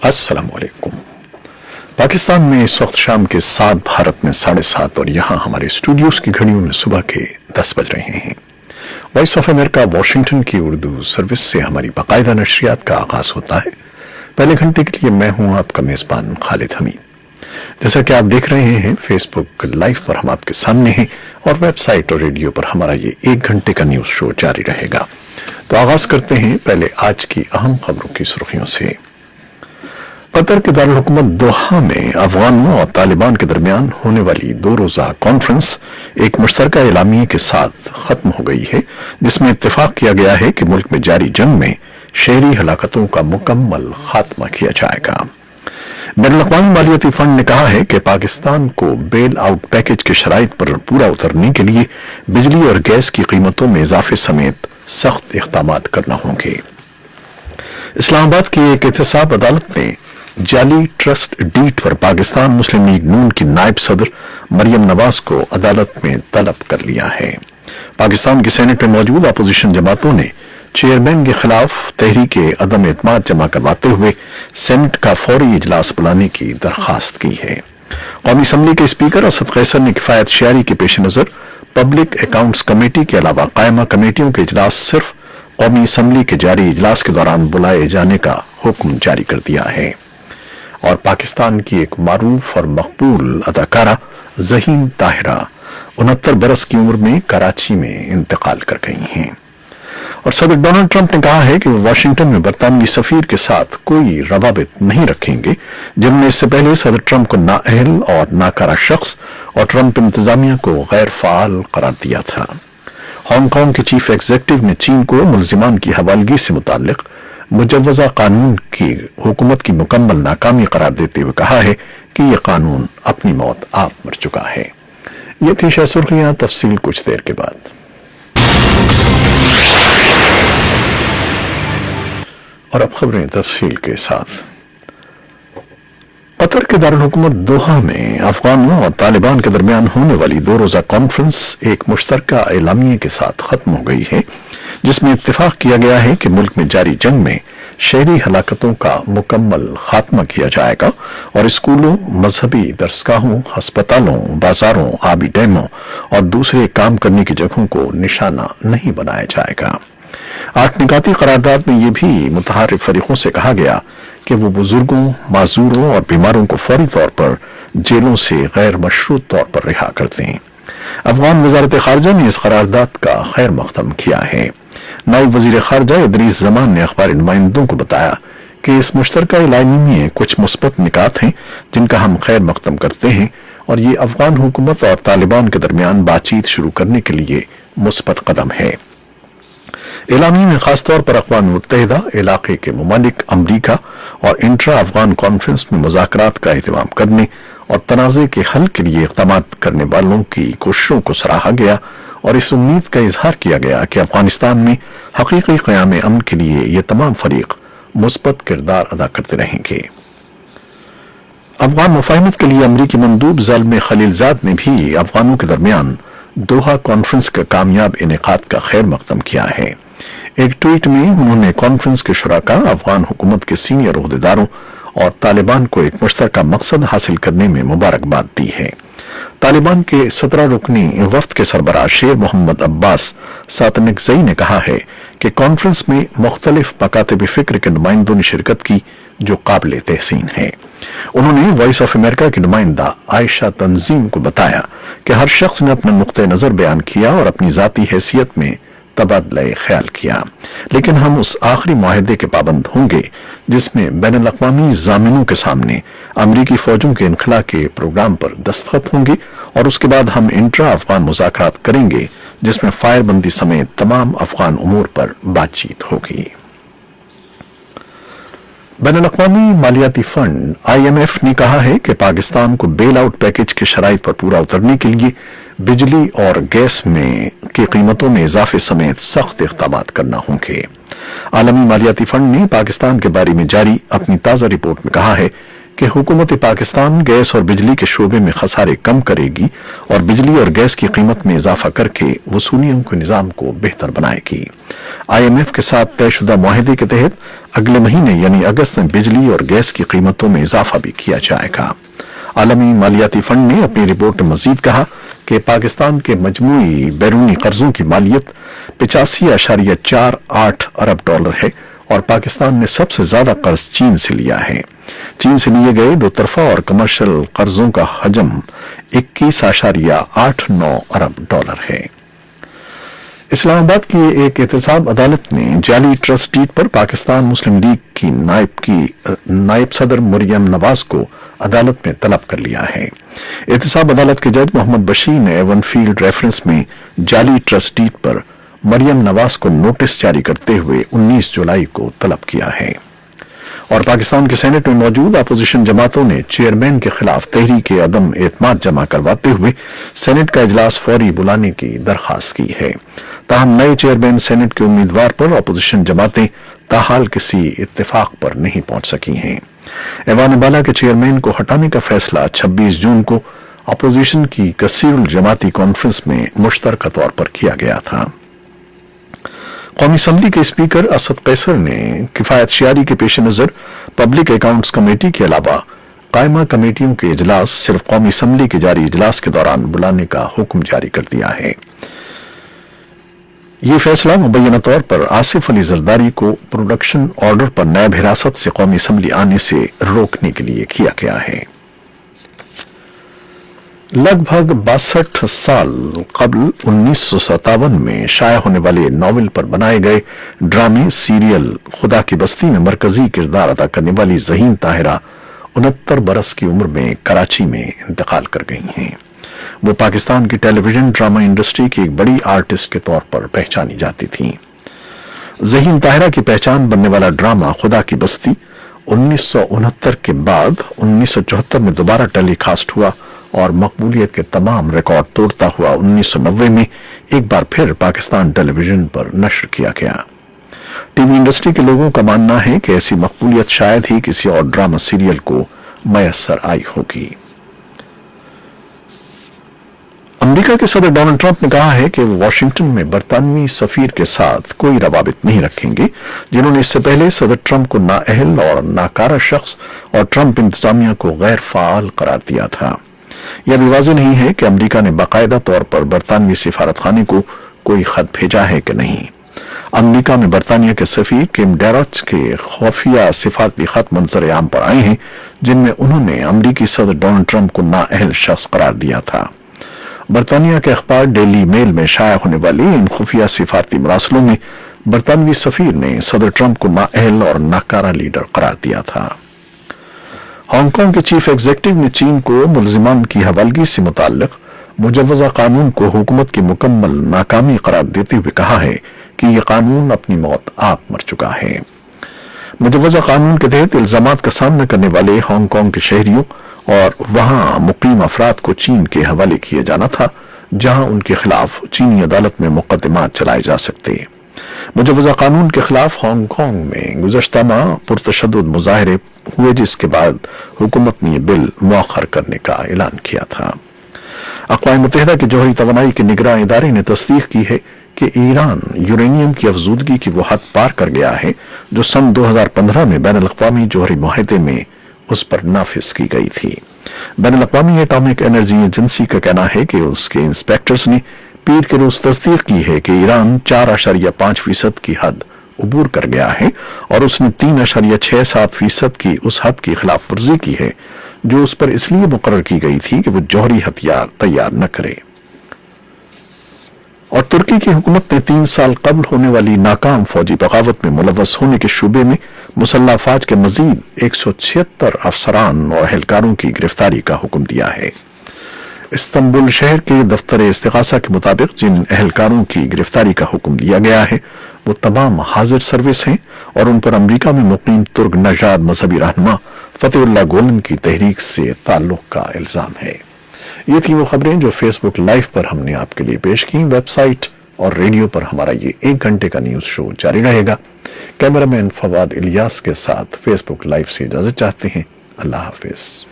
अस्सलाम वालेकुम। पाकिस्तान में इस वक्त शाम के 7, भारत में 7:30 और यहाँ हमारे स्टूडियोज की घड़ियों में सुबह के 10 बज रहे हैं। वॉइस ऑफ अमेरिका वाशिंगटन की उर्दू सर्विस से हमारी बाकायदा नशरियात का आगाज होता है। पहले घंटे के लिए मैं हूँ आपका मेज़बान खालिद हमीद। जैसा कि आप देख रहे हैं, फेसबुक लाइव पर हम आपके सामने हैं और वेबसाइट और रेडियो पर हमारा ये 1 घंटे का न्यूज़ शो जारी रहेगा। तो आगाज करते हैं पहले आज की अहम खबरों की सुर्खियों से। कतर के दारुल हुकूमत दोहा में अफगानों और तालिबान के दरमियान होने वाली 2 रोज़ा कॉन्फ्रेंस एक मुश्तरका एलामिये के साथ खत्म हो गई है, जिसमें इत्तेफाक किया गया है कि मुल्क में जारी जंग में शहरी हलाकतों का मुकम्मल खात्मा किया जाएगा। बैनुल-अक़वामी मालियाती फंड ने कहा है कि पाकिस्तान को बेल आउट पैकेज के शराइत पर पूरा उतरने के लिए बिजली और गैस की कीमतों में इजाफे समेत सख्त इक़दामात करना होंगे। इस्लामाबाद की एक एहतसाब अदालत ने जाली ट्रस्ट डीड पर पाकिस्तान मुस्लिम लीग नून की नायब सदर मरियम नवाज को अदालत में तलब कर लिया है। पाकिस्तान की सेनेट में मौजूद अपोजिशन जमातों ने चेयरमैन के खिलाफ तहरीके अदम एतमाद जमा करवाते हुए सेनेट का फौरी इजलास बुलाने की दरखास्त की है। कौमी असम्बली के स्पीकर असद कैसर ने किफायत शेयरी के पेश नजर पब्लिक अकाउंट्स कमेटी के अलावा कायमा कमेटियों के इजलास सिर्फ कौमी असम्बली के जारी इजलास के दौरान बुलाए जाने का हुक्म जारी कर दिया है। और पाकिस्तान की एक मारूफ और मकबूल अदाकारा ज़हीन ताहिरा 69 बरस की उम्र में कराची में इंतकाल कर गई हैं। और सदर डोनाल्ड ट्रंप ने कहा है कि वो वाशिंगटन में बरतानवी सफीर के साथ कोई रवाबित नहीं रखेंगे, जिन्होंने इससे पहले सदर ट्रंप को नाअहल और नाकारा शख्स और ट्रंप इंतजामिया को गैर फाल करार दिया था। हांगकांग के चीफ एग्जीक्यूटिव ने चीन को मुलजिमान की हवालगी से मुताल्लिक मुजव्वजा कानून की हुकूमत की मुकम्मल नाकामी करार देते हुए कहा है कि यह कानून अपनी मौत आप मर चुका है। ये थी सुर्खियां, तफसील कुछ देर के बाद। और अब खबरें तफसील के साथ। कतर के दारुल हुकूमत दोहा में अफगानों और तालिबान के दरमियान होने वाली 2 रोज़ा कॉन्फ्रेंस एक मुश्तरका एलामिये के साथ खत्म हो गई है, जिसमें इत्तेफाक किया गया है कि मुल्क में जारी जंग में शहरी हलाकतों का मुकम्मल खात्मा किया जाएगा और स्कूलों, मजहबी दरसगाहों, हस्पतालों, बाजारों, आबी डैमों और दूसरे काम करने की जगहों को निशाना नहीं बनाया जाएगा। 8 निकाती करारदाद में यह भी मुतहारिफ फरीकों से कहा गया कि वो बुजुर्गों, माजूरों और बीमारों को फौरी तौर पर जेलों से गैर मशरूत तौर पर रिहा कर दें। अफगान वजारत खारजा ने इस करारदाद का खैर मकदम किया है। नायब वजीर खारजा इदरीस जमान ने अखबारी नुमाइंदों को बताया कि इस मुश्तरका एलानी में कुछ मुस्बत निकात हैं जिनका हम खैर मकदम करते हैं और ये अफगान हुकूमत और तालिबान के दरमियान बातचीत शुरू करने के लिए मुस्बत कदम है। एलामी में खासतौर पर अक़वाम मुत्तहिदा, इलाके के ममालिक, अमरीका और इंट्रा अफगान कॉन्फ्रेंस में मुज़ाकरात का एहतमाम करने और तनाज़े के हल के लिए इक़दाम करने वालों की कोशिशों को सराहा गया और इस उम्मीद का इजहार किया गया कि अफगानिस्तान में हकीकी क़याम अमन के लिए ये तमाम फरीक मुस्बत किरदार अदा करते रहेंगे। अफगान मुफाहिमत के लिए अमरीकी मंदूब ज़ल्म खलीलजाद ने भी अफगानों के दरमियान दोहा कॉन्फ्रेंस का कामयाब इनेकाद का खैर मकदम किया है। एक ट्वीट में उन्होंने कॉन्फ्रेंस के शुराका, अफगान हुकूमत के सीनियर ओहदेदारों और तालिबान को एक मुश्तरका मकसद हासिल करने में मुबारकबाद दी है। तालिबान के 17 रुकनी वफ्द के सरबराह शेर मोहम्मद अब्बास सातनिकज़ई ने कहा है कि कॉन्फ्रेंस में मुख्तलिफ मकातिब फिक्र के नुमाइंदों ने शिरकत की जो काबिल तहसीन है। उन्होंने वॉइस ऑफ अमेरिका की नुमाइंदा आयशा तंजीम को बताया कि हर शख्स ने अपना नुक्ते नजर बयान किया और अपनी जाती हैसियत में तबादला ख्याल किया, लेकिन हम उस आखिरी मुआहदे के पाबंद होंगे जिसमें बैनुल-अक़वामी ज़ामिनों के सामने अमरीकी फौजों के इनखला के प्रोग्राम पर दस्तखत होंगे और उसके बाद हम इंट्रा अफगान मुज़ाकरात करेंगे जिसमें फायरबंदी समेत तमाम अफगान उमूर पर बातचीत होगी। बैनुल-अक़वामी मालियाती फंड IMF ने कहा है कि पाकिस्तान को बेल आउट पैकेज के शराइत पर पूरा उतरने के लिए बिजली और गैस में की कीमतों में इजाफे समेत सख्त इक़दाम करना होंगे। आलमी मालियाती फंड ने पाकिस्तान के बारे में जारी अपनी ताज़ा रिपोर्ट में कहा है کہ حکومت پاکستان گیس اور بجلی کے شعبے میں خسارے کم کرے گی اور بجلی اور گیس کی قیمت میں اضافہ کر کے وصولیوں کے نظام کو بہتر بنائے گی۔ IMF کے ساتھ طے شدہ معاہدے کے تحت اگلے مہینے یعنی اگست میں بجلی اور گیس کی قیمتوں میں اضافہ بھی کیا جائے گا۔ عالمی مالیاتی فنڈ نے اپنی رپورٹ میں مزید کہا کہ پاکستان کے مجموعی بیرونی قرضوں کی مالیت 85.48 ارب ڈالر ہے اور پاکستان نے سب سے زیادہ قرض چین سے لیا ہے۔ چین سے لیے گئے دو طرفہ اور کمرشل قرضوں کا حجم 21.89 ارب ڈالر ہے۔ اسلام آباد کی ایک احتساب عدالت نے جعلی ٹرسٹ ڈیڈ پر پاکستان مسلم لیگ کی نائب صدر مریم نواز کو عدالت میں طلب کر لیا ہے۔ احتساب عدالت کے جج محمد بشیر نے ایون فیلڈ ریفرنس میں جعلی ٹرسٹ ڈیڈ پر مریم نواز کو نوٹس جاری کرتے ہوئے 19 جولائی کو طلب کیا ہے۔ اور پاکستان کے سینٹ میں موجود اپوزیشن جماعتوں نے چیئرمین کے خلاف تحریک عدم اعتماد جمع کرواتے ہوئے سینٹ کا اجلاس فوری بلانے کی درخواست کی ہے۔ تاہم نئے چیئرمین سینٹ کے امیدوار پر اپوزیشن جماعتیں تاحال کسی اتفاق پر نہیں پہنچ سکی ہیں۔ ایوان بالا کے چیئرمین کو ہٹانے کا فیصلہ 26 جون کو اپوزیشن کی کثیر الجماعتی کانفرنس میں مشترکہ طور پر کیا گیا تھا۔ قومی اسمبلی کے اسپیکر اسد قیصر نے کفایت شعاری کے پیش نظر پبلک اکاؤنٹس کمیٹی کے علاوہ قائمہ کمیٹیوں کے اجلاس صرف قومی اسمبلی کے جاری اجلاس کے دوران بلانے کا حکم جاری کر دیا ہے۔ یہ فیصلہ مبینہ طور پر آصف علی زرداری کو پروڈکشن آرڈر پر نیب حراست سے قومی اسمبلی آنے سے روکنے کے لیے کیا گیا ہے۔ لگ بھگ 62 سال قبل 1957 میں شائع ہونے والے ناول پر بنائے گئے ڈرامے سیریل خدا کی بستی میں مرکزی کردار ادا کرنے والی ذہین طاہرہ 69 برس کی عمر میں کراچی میں انتقال کر گئی ہیں۔ وہ پاکستان کی ٹیلی ویژن ڈرامہ انڈسٹری کی ایک بڑی آرٹسٹ کے طور پر پہچانی جاتی تھیں۔ ذہین طاہرہ کی پہچان بننے والا ڈرامہ خدا کی بستی 1969 کے بعد 1974 میں دوبارہ ٹیلی کاسٹ ہوا اور مقبولیت کے تمام ریکارڈ توڑتا ہوا 1990 میں ایک بار پھر پاکستان ٹیلی ویژن پر نشر کیا گیا۔ ٹی وی انڈسٹری کے لوگوں کا ماننا ہے کہ ایسی مقبولیت شاید ہی کسی اور ڈرامہ سیریل کو میسر آئی ہوگی۔ امریکہ کے صدر ڈونلڈ ٹرمپ نے کہا ہے کہ وہ واشنگٹن میں برطانوی سفیر کے ساتھ کوئی روابط نہیں رکھیں گے جنہوں نے اس سے پہلے صدر ٹرمپ کو نااہل اور ناکارہ شخص اور ٹرمپ انتظامیہ کو غیر فعال قرار دیا تھا۔ یہ بھی واضح نہیں ہے کہ امریکہ نے باقاعدہ طور پر برطانوی سفارت خانے کو کوئی خط بھیجا ہے کہ نہیں۔ امریکہ میں برطانیہ کے سفیر کیم ڈیروچ کے خفیہ سفارتی خط منظر عام پر آئے ہیں جن میں انہوں نے امریکی صدر ڈونلڈ ٹرمپ کو نااہل شخص قرار دیا تھا۔ برطانیہ کے اخبار ڈیلی میل میں شائع ہونے والی ان خفیہ سفارتی مراسلوں میں برطانوی سفیر نے صدر ٹرمپ کو نااہل اور ناکارہ لیڈر قرار دیا تھا۔ ہانگ کانگ کے چیف ایگزیکٹو نے چین کو ملزمان کی حوالگی سے متعلق مجوزہ قانون کو حکومت کی مکمل ناکامی قرار دیتے ہوئے کہا ہے کہ یہ قانون اپنی موت آپ مر چکا ہے۔ مجوزہ قانون کے تحت الزامات کا سامنا کرنے والے ہانگ کانگ کے شہریوں اور وہاں مقیم افراد کو چین کے حوالے کیے جانا تھا جہاں ان کے خلاف چینی عدالت میں مقدمات چلائے جا سکتے۔ مجوزہ قانون کے خلاف ہانگ کانگ میں گزشتہ ماہ پرتشدد مظاہرے ہوئے جس کے بعد حکومت نے یہ بل مؤخر کرنے کا اعلان کیا تھا۔ اقوام متحدہ کے جوہری توانائی کے نگراں ادارے نے تصدیق کی ہے کہ ایران یورینیم کی افزودگی کی وہ حد پار کر گیا ہے جو سن 2015 میں بین الاقوامی جوہری معاہدے میں اس پر نافذ کی گئی تھی۔ بین الاقوامی ایٹامک انرجی ایجنسی کا کہنا ہے کہ اس کے انسپیکٹرز نے پیر کے روز تصدیق کی ہے کہ ایران 4.5% کی حد عبور کر گیا ہے اور اس نے 3.67% کی اس حد کی خلاف ورزی کی ہے جو اس پر اس لیے مقرر کی گئی تھی کہ وہ جوہری ہتھیار تیار نہ کرے۔ اور ترکی کی حکومت نے 3 سال قبل ہونے والی ناکام فوجی بغاوت میں ملوث ہونے کے شبے میں مسلح افواج کے مزید 176 افسران اور اہلکاروں کی گرفتاری کا حکم دیا ہے۔ استنبول شہر کے دفتر استغاثہ کے مطابق جن اہلکاروں کی گرفتاری کا حکم دیا گیا ہے وہ تمام حاضر سروس ہیں اور ان پر امریکہ میں مقیم ترک نژاد مذہبی رہنما فتح اللہ گولن کی تحریک سے تعلق کا الزام ہے۔ یہ تھی وہ خبریں جو فیس بک لائیو پر ہم نے آپ کے لیے پیش کی۔ ویب سائٹ اور ریڈیو پر ہمارا یہ 1 گھنٹے کا نیوز شو جاری رہے گا۔ کیمرہ مین فواد الیاس کے ساتھ فیس بک لائیو سے اجازت چاہتے ہیں۔ اللہ حافظ.